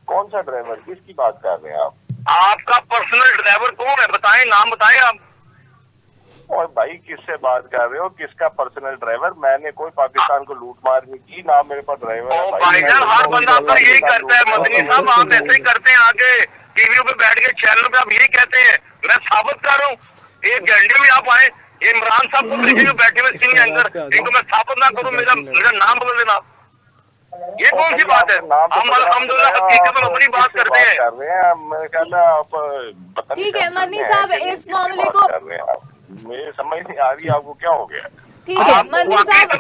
कौन सा ड्राइवर, किसकी बात कर रहे हैं आप? आपका पर्सनल ड्राइवर कौन है, बताएं, नाम बताएं आप। और भाई किससे बात कर रहे हो, किसका पर्सनल ड्राइवर? मैंने कोई पाकिस्तान को लूट मार नहीं की, ना मेरे पास ड्राइवर है। भाईजान हर बंदा आपका यही करता है मदनी साहब, आप ऐसे ही करते हैं, आगे टीवी पे बैठ के चैनल पे आप यही कहते हैं। मैं साबित कर रहा हूँ, 1 घंटे में आप आए, इमरान साहब को बैठे हुए सीनियर एंकर, इनको मैं साबित ना करूँ, मेरा नाम बदल देना, ये कौन सी बात है? हम अल्हम्दुलिल्लाह हकीकत में अपनी बात करते हैं। ठीक है मदनी साहब, इस मामले को मेरे समझ नहीं आ रही, आपको क्या हो गया? ठीक है मदनी साहब,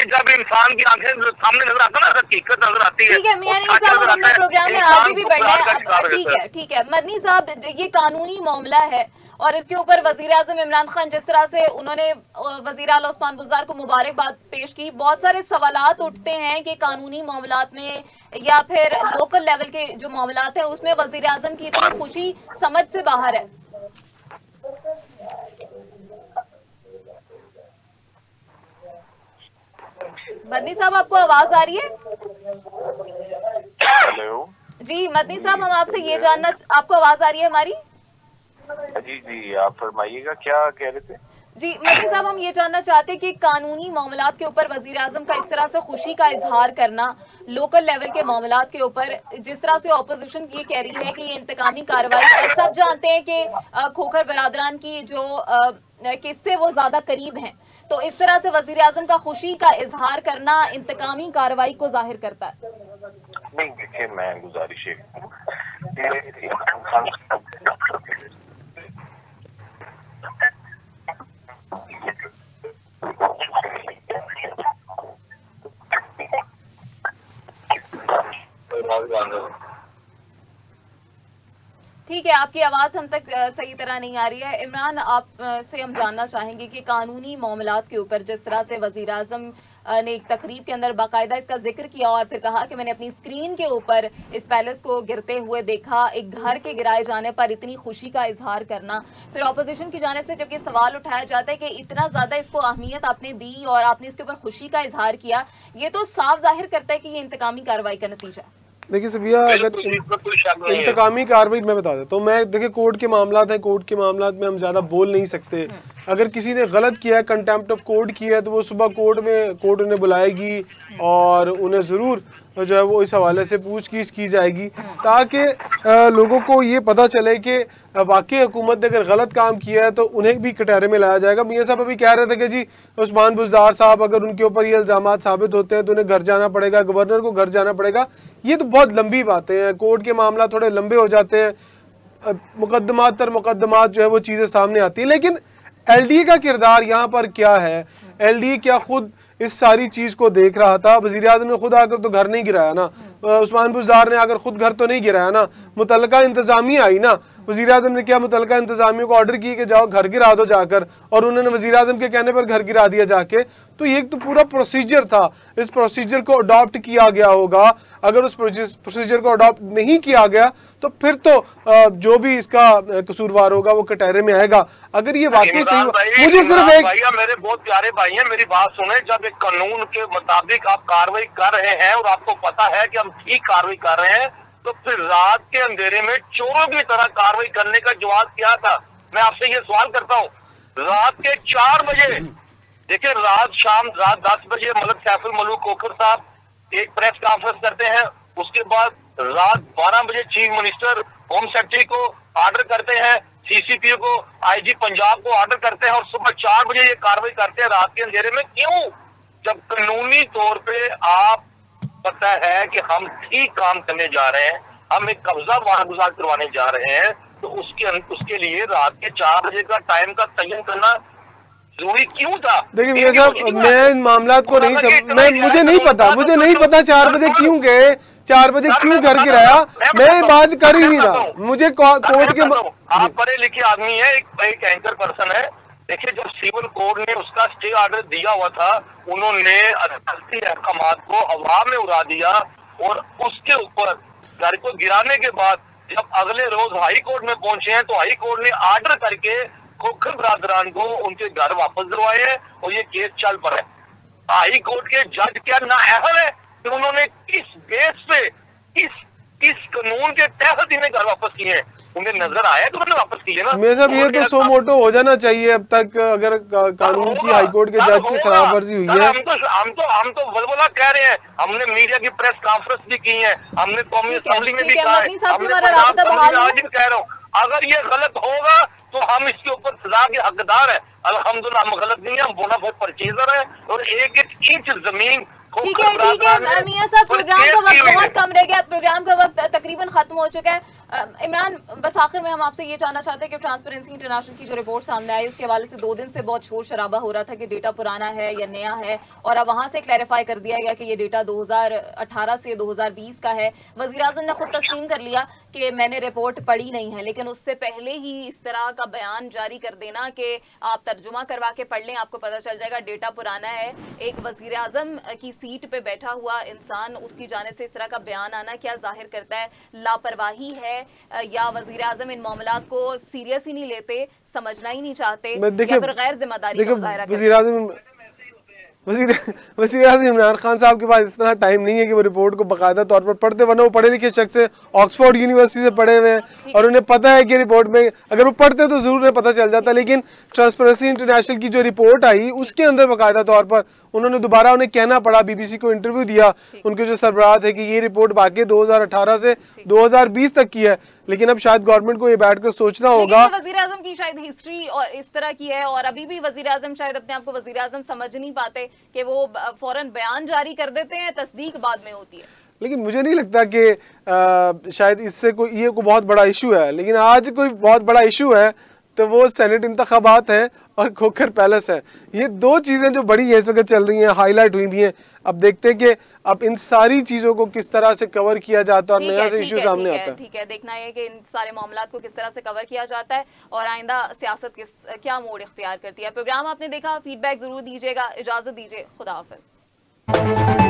जब इंसान की आंखें सामने नजर आता है ना, हकीकत नजर आती है। ठीक है मियां साहब, हमने प्रोग्राम में आगे भी बढ़ना है। ठीक है मदनी साहब, ये कानूनी मामला है और इसके ऊपर वजीर-ए-आज़म इमरान खान जिस तरह से उन्होंने वजीर आला उस्मान बुज़दार को मुबारकबाद पेश की, बहुत सारे सवालात उठते हैं कि कानूनी मामलात में या फिर लोकल लेवल के जो मामलात हैं उसमें वजीर-ए-आज़म की इतनी खुशी समझ से बाहर है। मदनी साहब, आपको आवाज आ रही है? हेलो जी मदनी साहब, हम आपसे ये जानना, आपको आवाज आ रही है हमारी? जी आप फरमाइएगा, क्या कह रहे थे? जी मदनी साहब, हम ये जानना चाहते हैं कि कानूनी मामलात के ऊपर वजीर आज़म का इस तरह से खुशी का इजहार करना, लोकल लेवल के मामलात के ऊपर जिस तरह से ऑपोजिशन ये कह रही है कि ये इंतकामी कार्रवाई, और सब जानते हैं कि खोखर बरादरान की जो किस्से वो ज्यादा करीब हैं, तो इस तरह से वजीर आज़म का खुशी का इजहार करना इंतकामी कार्रवाई को जाहिर करता है। नहीं देखिए, मैं गुजारिश ठीक है, आपकी आवाज़ हम तक सही तरह नहीं आ रही है। इमरान, आप से हम जानना चाहेंगे कि कानूनी मामलात के ऊपर जिस तरह से वज़ीर आज़म ने एक तकरीब के अंदर बाकायदा इसका जिक्र किया और फिर कहा कि मैंने अपनी स्क्रीन के ऊपर इस पैलेस को गिरते हुए देखा, एक घर के गिराए जाने पर इतनी खुशी का इजहार करना, फिर अपोजिशन की जानिब से जब ये सवाल उठाया जाता है कि इतना ज़्यादा इसको अहमियत आपने दी और आपने इसके ऊपर खुशी का इजहार किया, ये तो साफ जाहिर करता है कि ये इंतकामी कार्रवाई का नतीजा है। देखिए सबिया, अगर इंतकामी कार्रवाई मैं बता देता हूँ, मैं देखिए कोर्ट के मामलात हैं, कोर्ट के मामलात में हम ज़्यादा बोल नहीं सकते। अगर किसी ने गलत किया है, कंटेम्प्ट ऑफ कोर्ट किया है, तो वो सुबह कोर्ट उन्हें बुलाएगी और उन्हें ज़रूर जो है वो इस हवाले से पूछगिछ की जाएगी, ताकि लोगों को ये पता चले कि वाकई हुकूमत ने अगर गलत काम किया है तो उन्हें भी कटहरे में लाया जाएगा। मियां साहब अभी कह रहे थे कि जी उस्मान बुज़दार साहब, अगर उनके ऊपर ये इल्ज़ामात साबित होते हैं तो उन्हें घर जाना पड़ेगा, गवर्नर को घर जाना पड़ेगा। ये तो बहुत लंबी बातें हैं, कोर्ट के मामला थोड़े लंबे हो जाते हैं, मुकदमात जो है वो चीज़ें सामने आती हैं। लेकिन LDA का किरदार यहाँ पर क्या है? LDA क्या खुद इस सारी चीज़ को देख रहा था? वज़ीर आज़म ने खुद आकर तो घर नहीं गिराया ना, उस्मान बुज़दार ने आकर खुद घर तो नहीं गिराया ना, मुतल्लिका इंतजामिया आई ना। वज़ीर आज़म ने क्या मुतल्लिका इंतजामिया को ऑर्डर किए कि जाओ घर गिरा दो जाकर, और उन्होंने वज़ीर आज़म के कहने पर घर गिरा दिया जाके। तो ये तो पूरा प्रोसीजर था, इस प्रोसीजर को अडॉप्ट किया गया होगा। अगर उस प्रोसीजर को अडॉप्ट नहीं किया गया तो फिर तो जो भी इसका कसूरवार होगा वो कटहरे में आएगा। अगर ये वाकई सही, मुझे सिर्फ एक भैया, मेरे बहुत प्यारे भाई हैं, मेरी बात सुने। जब एक कानून के मुताबिक आप कार्रवाई कर रहे हैं और आपको पता है कि हम ठीक कार्रवाई कर रहे हैं, तो फिर रात के अंधेरे में चोरों की तरह कार्रवाई करने का जवाब क्या था? मैं आपसे ये सवाल करता हूँ। रात के 4 बजे देखिए, शाम 10 बजे मलिक सैफुल मलूक खोखर साहब एक प्रेस कॉन्फ्रेंस करते हैं। उसके बाद रात 12 बजे चीफ मिनिस्टर होम सेक्रेटरी को ऑर्डर करते हैं, सीसीपीओ को, आईजी पंजाब को ऑर्डर करते हैं, और सुबह 4 बजे ये कार्रवाई करते हैं रात के अंधेरे में। क्यों? जब कानूनी तौर पे आप पता है कि हम ठीक काम करने जा रहे हैं, हम एक कब्जा वारगुजार करवाने जा रहे हैं, तो उसके लिए रात के 4 बजे का टाइम का तयन करना जरूरी क्यों था? देखिए साहब, मैं इन मामला को नहीं मुझे नहीं पता 4 बजे क्यों गए, 4 बजे क्यों घर गिराया, मैं बात कर ही नहीं रहा। मुझे कोर्ट के, आप पढ़े लिखे आदमी है, एक एंकर पर्सन है। देखिए, जब सिविल कोर्ट ने उसका स्टे ऑर्डर दिया हुआ था, उन्होंने अदालती अहकामात को हवा में उड़ा दिया, और उसके ऊपर घर को गिराने के बाद जब अगले रोज हाई कोर्ट में पहुंचे हैं, तो हाई कोर्ट ने ऑर्डर करके खोखर बरादरान को उनके घर वापस दिलवाए हैं, और ये केस चल पड़ा है। हाई कोर्ट के जज क्या नाअहल है कि उन्होंने किस बेस पे, किस कानून के तहत इन्हें घर वापस किए हैं? उन्हें नजर आया तो उन्होंने वापस किए ना। मेरे साहब, ये तो सो मोटो हो जाना चाहिए अब तक, अगर कानून की हाईकोर्ट के जज की खराब वर्जी हुई है। हम तो वलवला कह रहे हैं, हमने मीडिया की प्रेस कॉन्फ्रेंस भी की है, हमने कौमी असेंबली में भी कहा है, आज भी कह रहा हूँ, अगर ये गलत होगा तो हम इसके ऊपर सजा के हकदार है। अल्हम्दुलिल्लाह हम गलत नहीं है, हम बोनाफाइड परचेजर है, और एक इंच जमीन। ठीक है मियां साहब, प्रोग्राम का वक्त बहुत कम रह गया, प्रोग्राम का वक्त तकरीबन खत्म हो चुका है। इमरान, बस आखिर में हम आपसे ये जानना चाहते हैं कि ट्रांसपेरेंसी इंटरनेशनल की जो रिपोर्ट सामने आई, उसके हवाले से 2 दिन से बहुत शोर शराबा हो रहा था कि डेटा पुराना है या नया है, और अब वहां से क्लैरिफाई कर दिया गया कि ये डेटा 2018 से 2020 का है। वज़ीर आज़म ने खुद तस्लीम कर लिया कि मैंने रिपोर्ट पढ़ी नहीं है, लेकिन उससे पहले ही इस तरह का बयान जारी कर देना कि आप तर्जुमा करवा के पढ़ लें, आपको पता चल जाएगा डेटा पुराना है। एक वज़ीर आज़म की सीट पे बैठा हुआ इंसान, उसकी जानिब से इस तरह का बयान आना क्या जाहिर करता है? लापरवाही है, या वज़ीर आज़म इन मामलात को सीरियस ही नहीं लेते, समझना ही नहीं चाहते, या फिर गैर जिम्मेदारी का मुजाहिरा करते हैं? वज़ीर आज़म इमरान खान साहब के पास इस तरह टाइम नहीं है कि वो रिपोर्ट को बाकायदा तौर पर पढ़ते, वरना वो पढ़े लिखे शख्स से ऑक्सफोर्ड यूनिवर्सिटी से पढ़े हुए हैं, और उन्हें पता है कि रिपोर्ट में अगर वो पढ़ते तो जरूर पता चल जाता। लेकिन ट्रांसपेरेंसी इंटरनेशनल की जो रिपोर्ट आई, उसके अंदर बाकायदा तौर पर उन्होंने दोबारा उन्हें कहना पड़ा, बीबीसी को इंटरव्यू दिया, उनके जो सरबराह है कि ये रिपोर्ट बाकी 2018 से 2020 तक की है, लेकिन अब शायद गवर्नमेंट को ये बैठकर सोचना होगा। वज़ीर आज़म की शायद हिस्ट्री और इस तरह की है, और अभी भी वज़ीर आज़म शायद अपने आप को वज़ीर आज़म समझ नहीं पाते कि वो फौरन बयान जारी कर देते हैं, तस्दीक बाद में होती है। लेकिन मुझे नहीं लगता कि शायद इससे कोई बहुत बड़ा इशू है, लेकिन आज कोई बहुत बड़ा इशू है तो वो सेनेट इंतखाबात हैं और खोखर पैलेस है। ये 2 चीज़ें जो बड़ी इस वक्त चल रही हैं, हाईलाइट हुई भी हैं। अब देखते हैं कि अब इन सारी चीज़ों को किस तरह से कवर किया जाता है और नया से इशू सामने आता है। ठीक है, देखना है कि इन सारे मामलात को किस तरह से कवर किया जाता है और आइंदा सियासत क्या मोड़ इख्तियार करती है। प्रोग्राम आपने देखा, फीडबैक जरूर दीजिएगा। इजाज़त दीजिए, खुदा हाफिज़।